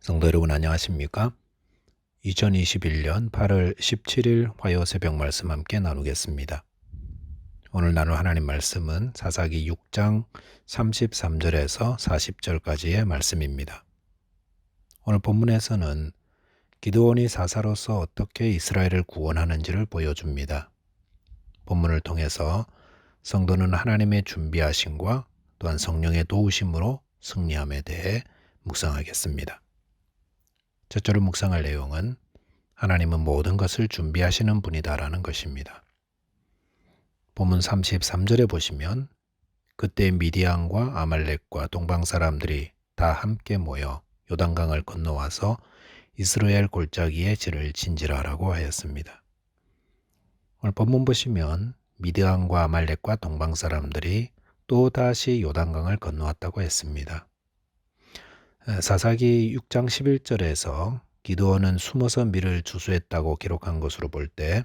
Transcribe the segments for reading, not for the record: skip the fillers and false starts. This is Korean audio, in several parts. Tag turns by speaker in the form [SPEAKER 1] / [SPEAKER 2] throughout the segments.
[SPEAKER 1] 성도 여러분 안녕하십니까? 2021년 8월 17일 화요 새벽 말씀 함께 나누겠습니다. 오늘 나눌 하나님 말씀은 사사기 6장 33절에서 40절까지의 말씀입니다. 오늘 본문에서는 기드온이 사사로서 어떻게 이스라엘을 구원하는지를 보여줍니다. 본문을 통해서 성도는 하나님의 준비하심과 또한 성령의 도우심으로 승리함에 대해 묵상하겠습니다. 첫째로 묵상할 내용은 하나님은 모든 것을 준비하시는 분이다라는 것입니다. 본문 33절에 보시면 그때 미디안과 아말렉과 동방 사람들이 다 함께 모여 요단강을 건너와서 이스라엘 골짜기에 진을 진지라라고 하였습니다. 오늘 본문 보시면 미디안과 아말렉과 동방 사람들이 또다시 요단강을 건너왔다고 했습니다. 사사기 6장 11절에서 기드온은 숨어서 밀을 추수했다고 기록한 것으로 볼 때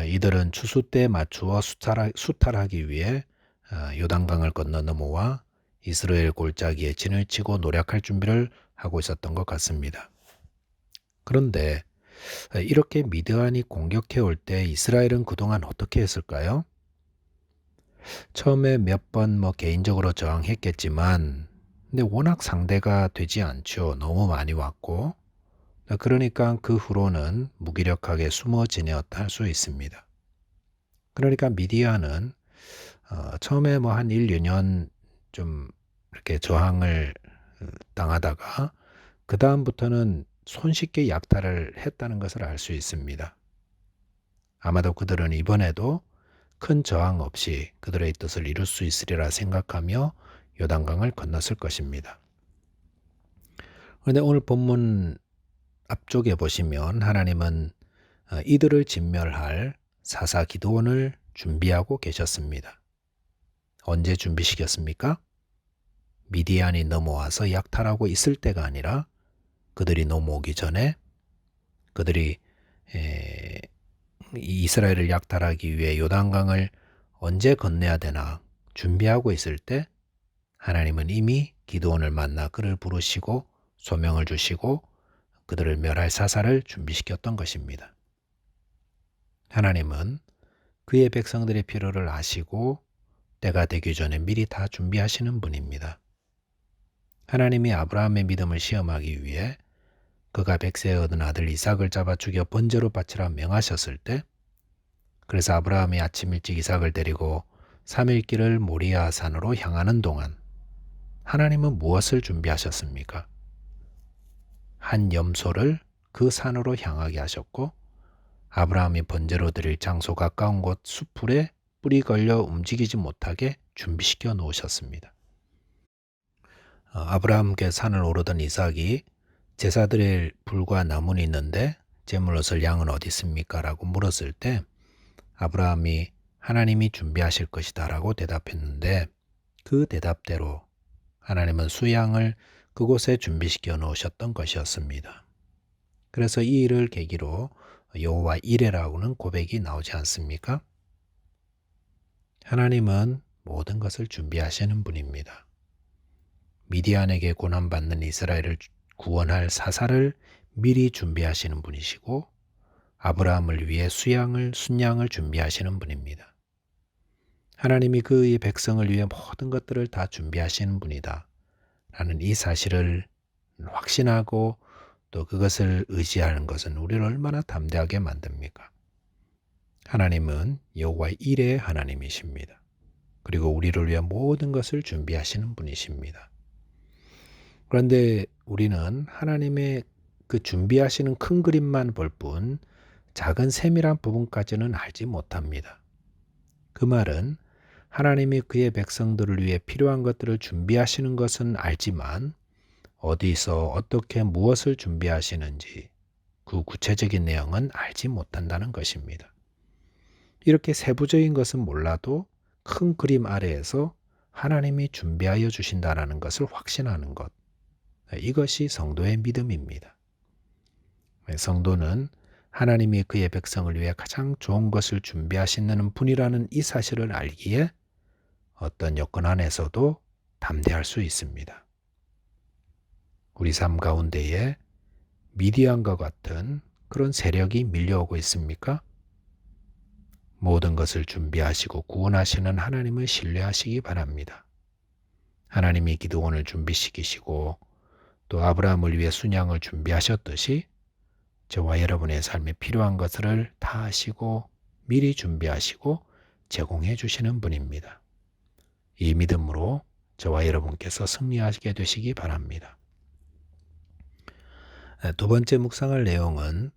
[SPEAKER 1] 이들은 추수 때에 맞추어 수탈하기 위해 요단강을 건너 넘어와 이스라엘 골짜기에 진을 치고 노력할 준비를 하고 있었던 것 같습니다. 그런데 이렇게 미드안이 공격해 올 때 이스라엘은 그동안 어떻게 했을까요? 처음에 몇 번 개인적으로 저항했겠지만 근데 워낙 상대가 되지 않죠. 너무 많이 왔고 그러니까 그 후로는 무기력하게 숨어 지내었다 할 수 있습니다. 그러니까 미디안은 처음에 한 1, 2년 좀 이렇게 저항을 당하다가 그 다음부터는 손쉽게 약탈을 했다는 것을 알 수 있습니다. 아마도 그들은 이번에도 큰 저항 없이 그들의 뜻을 이룰 수 있으리라 생각하며 요단강을 건넜을 것입니다. 그런데 오늘 본문 앞쪽에 보시면 하나님은 이들을 진멸할 사사 기드온을 준비하고 계셨습니다. 언제 준비시켰습니까? 미디안이 넘어와서 약탈하고 있을 때가 아니라 그들이 넘어오기 전에 그들이 이스라엘을 약탈하기 위해 요단강을 언제 건너야 되나 준비하고 있을 때 하나님은 이미 기드온을 만나 그를 부르시고 소명을 주시고 그들을 멸할 사사를 준비시켰던 것입니다. 하나님은 그의 백성들의 필요를 아시고 때가 되기 전에 미리 다 준비하시는 분입니다. 하나님이 아브라함의 믿음을 시험하기 위해 그가 백세에 얻은 아들 이삭을 잡아 죽여 번제로 바치라 명하셨을 때 그래서 아브라함이 아침 일찍 이삭을 데리고 3일 길을 모리아 산으로 향하는 동안 하나님은 무엇을 준비하셨습니까? 한 염소를 그 산으로 향하게 하셨고 아브라함이 번제로 드릴 장소 가까운 곳 수풀에 뿔이 걸려 움직이지 못하게 준비시켜 놓으셨습니다. 아브라함께 산을 오르던 이삭이 제사 드릴 불과 나무는 있는데 제물로서 양은 어디 있습니까? 라고 물었을 때 아브라함이 하나님이 준비하실 것이다 라고 대답했는데 그 대답대로 하나님은 수양을 그곳에 준비시켜 놓으셨던 것이었습니다. 그래서 이 일을 계기로 여호와 이레라고는 고백이 나오지 않습니까? 하나님은 모든 것을 준비하시는 분입니다. 미디안에게 고난받는 이스라엘을 구원할 사사를 미리 준비하시는 분이시고 아브라함을 위해 순양을 준비하시는 분입니다. 하나님이 그의 백성을 위해 모든 것들을 다 준비하시는 분이다 라는 이 사실을 확신하고 또 그것을 의지하는 것은 우리를 얼마나 담대하게 만듭니까? 하나님은 여호와 이레의 하나님이십니다. 그리고 우리를 위해 모든 것을 준비하시는 분이십니다. 그런데 우리는 하나님의 그 준비하시는 큰 그림만 볼 뿐 작은 세밀한 부분까지는 알지 못합니다. 그 말은 하나님이 그의 백성들을 위해 필요한 것들을 준비하시는 것은 알지만 어디서 어떻게 무엇을 준비하시는지 그 구체적인 내용은 알지 못한다는 것입니다. 이렇게 세부적인 것은 몰라도 큰 그림 아래에서 하나님이 준비하여 주신다는 것을 확신하는 것. 이것이 성도의 믿음입니다. 성도는 하나님이 그의 백성을 위해 가장 좋은 것을 준비하시는 분이라는 이 사실을 알기에 어떤 여건 안에서도 담대할 수 있습니다. 우리 삶 가운데에 미디안과 같은 그런 세력이 밀려오고 있습니까? 모든 것을 준비하시고 구원하시는 하나님을 신뢰하시기 바랍니다. 하나님이 기드온을 준비시키시고 또 아브라함을 위해 순양을 준비하셨듯이 저와 여러분의 삶에 필요한 것을 다 하시고 미리 준비하시고 제공해 주시는 분입니다. 이 믿음으로 저와 여러분께서 승리하시게 되시기 바랍니다. 두 번째 묵상할 내용은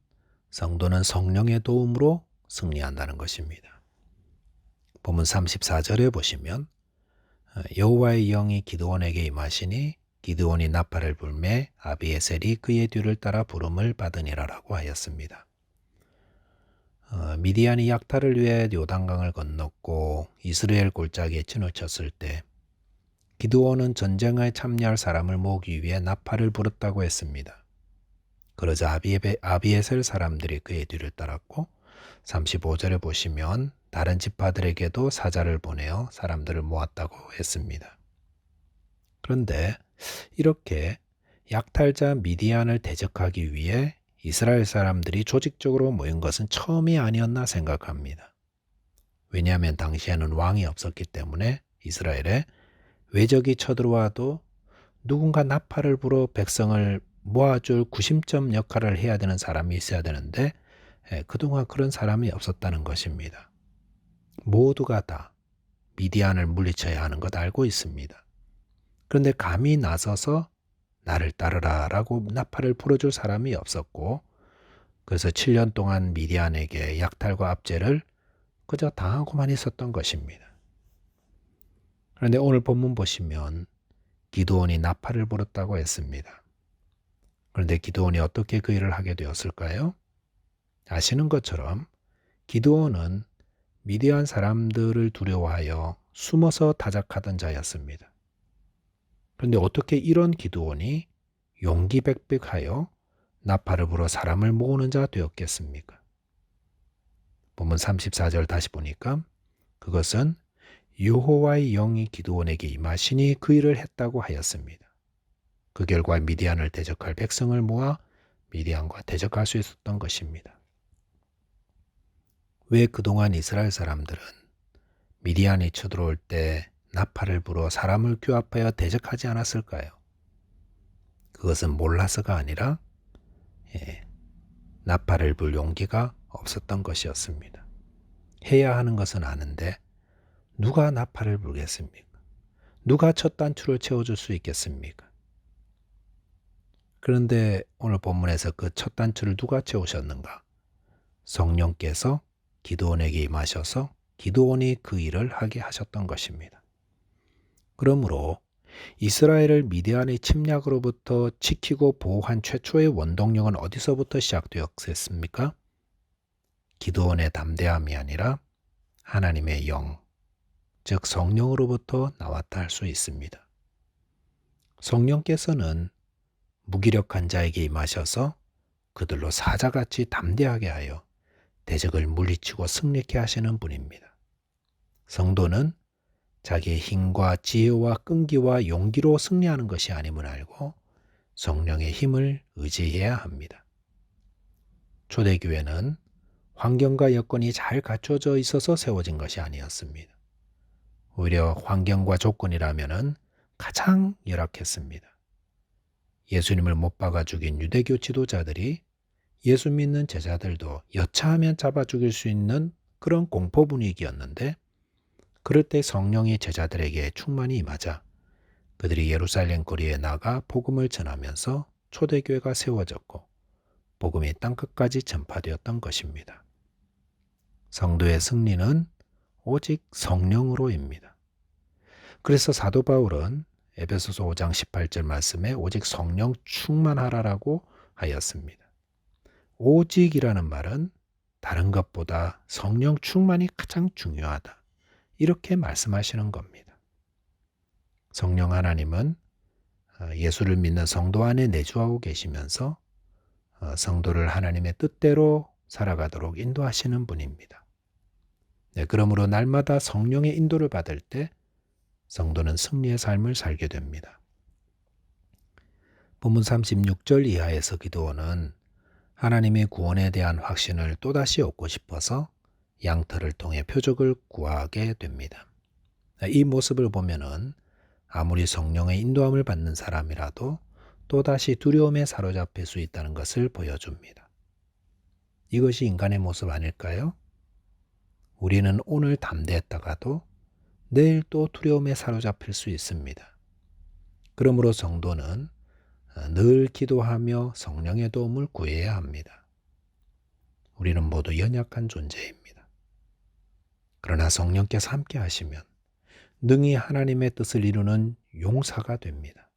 [SPEAKER 1] 성도는 성령의 도움으로 승리한다는 것입니다. 본문 34절에 보시면 여호와의 영이 기드온에게 임하시니 기드온이 나팔을 불매 아비에셀이 그의 뒤를 따라 부름을 받으니라라고 하였습니다. 미디안이 약탈을 위해 요단강을 건넜고 이스라엘 골짜기에 진을 쳤을 때 기드온은 전쟁에 참여할 사람을 모으기 위해 나팔을 불었다고 했습니다. 그러자 아비에셀 사람들이 그의 뒤를 따랐고 35절에 보시면 다른 지파들에게도 사자를 보내어 사람들을 모았다고 했습니다. 그런데 이렇게 약탈자 미디안을 대적하기 위해 이스라엘 사람들이 조직적으로 모인 것은 처음이 아니었나 생각합니다. 왜냐하면 당시에는 왕이 없었기 때문에 이스라엘에 외적이 쳐들어와도 누군가 나팔을 불어 백성을 모아줄 구심점 역할을 해야 되는 사람이 있어야 되는데 그동안 그런 사람이 없었다는 것입니다. 모두가 다 미디안을 물리쳐야 하는 것 알고 있습니다. 그런데 감히 나서서 나를 따르라 라고 나팔을 불어줄 사람이 없었고 그래서 7년 동안 미디안에게 약탈과 압제를 그저 당하고만 있었던 것입니다. 그런데 오늘 본문 보시면 기드온이 나팔을 불었다고 했습니다. 그런데 기드온이 어떻게 그 일을 하게 되었을까요? 아시는 것처럼 기드온은 미디안 사람들을 두려워하여 숨어서 타작하던 자였습니다. 그런데 어떻게 이런 기드온이 용기백백하여 나팔을 불어 사람을 모으는 자 되었겠습니까? 본문 34절 다시 보니까 그것은 여호와의 영이 기드온에게 임하시니 그 일을 했다고 하였습니다. 그 결과 미디안을 대적할 백성을 모아 미디안과 대적할 수 있었던 것입니다. 왜 그동안 이스라엘 사람들은 미디안이 쳐들어올 때 나팔을 불어 사람을 규합하여 대적하지 않았을까요? 그것은 몰라서가 아니라 나팔을 불 용기가 없었던 것이었습니다. 해야 하는 것은 아는데 누가 나팔을 불겠습니까? 누가 첫 단추를 채워줄 수 있겠습니까? 그런데 오늘 본문에서 그 첫 단추를 누가 채우셨는가? 성령께서 기드온에게 임하셔서 기드온이 그 일을 하게 하셨던 것입니다. 그러므로 이스라엘을 미디안의 침략으로부터 지키고 보호한 최초의 원동력은 어디서부터 시작되었습니까? 기드온의 담대함이 아니라 하나님의 영, 즉 성령으로부터 나왔다 할 수 있습니다. 성령께서는 무기력한 자에게 임하셔서 그들로 사자같이 담대하게 하여 대적을 물리치고 승리케 하시는 분입니다. 성도는 자기의 힘과 지혜와 끈기와 용기로 승리하는 것이 아님을 알고 성령의 힘을 의지해야 합니다. 초대교회는 환경과 여건이 잘 갖춰져 있어서 세워진 것이 아니었습니다. 오히려 환경과 조건이라면 가장 열악했습니다. 예수님을 못 박아 죽인 유대교 지도자들이 예수 믿는 제자들도 여차하면 잡아 죽일 수 있는 그런 공포 분위기였는데 그럴 때 성령이 제자들에게 충만히 임하자 그들이 예루살렘 거리에 나가 복음을 전하면서 초대교회가 세워졌고 복음이 땅끝까지 전파되었던 것입니다. 성도의 승리는 오직 성령으로입니다. 그래서 사도 바울은 에베소서 5장 18절 말씀에 오직 성령 충만하라라고 하였습니다. 오직이라는 말은 다른 것보다 성령 충만이 가장 중요하다. 이렇게 말씀하시는 겁니다. 성령 하나님은 예수를 믿는 성도 안에 내주하고 계시면서 성도를 하나님의 뜻대로 살아가도록 인도하시는 분입니다. 네, 그러므로 날마다 성령의 인도를 받을 때 성도는 승리의 삶을 살게 됩니다. 본문 36절 이하에서 기드온은 하나님의 구원에 대한 확신을 또다시 얻고 싶어서 양털을 통해 표적을 구하게 됩니다. 이 모습을 보면은 아무리 성령의 인도함을 받는 사람이라도 또다시 두려움에 사로잡힐 수 있다는 것을 보여줍니다. 이것이 인간의 모습 아닐까요? 우리는 오늘 담대했다가도 내일 또 두려움에 사로잡힐 수 있습니다. 그러므로 성도는 늘 기도하며 성령의 도움을 구해야 합니다. 우리는 모두 연약한 존재입니다. 그러나 성령께서 함께 하시면 능히 하나님의 뜻을 이루는 용사가 됩니다.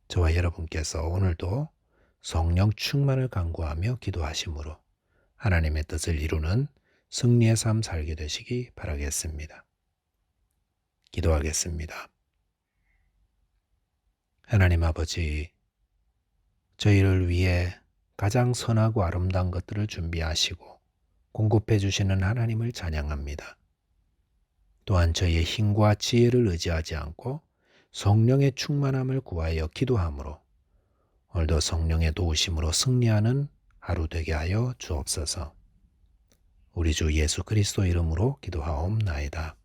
[SPEAKER 1] 저와 여러분께서 오늘도 성령 충만을 간구하며 기도하심으로 하나님의 뜻을 이루는 승리의 삶 살게 되시기 바라겠습니다. 기도하겠습니다. 하나님 아버지, 저희를 위해 가장 선하고 아름다운 것들을 준비하시고 공급해 주시는 하나님을 찬양합니다. 또한 저희의 힘과 지혜를 의지하지 않고 성령의 충만함을 구하여 기도함으로 오늘도 성령의 도우심으로 승리하는 하루 되게 하여 주옵소서. 우리 주 예수 그리스도 이름으로 기도하옵나이다.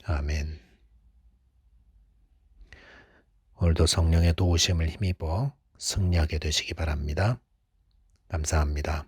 [SPEAKER 1] 아멘. 오늘도 성령의 도우심을 힘입어 승리하게 되시기 바랍니다. 감사합니다.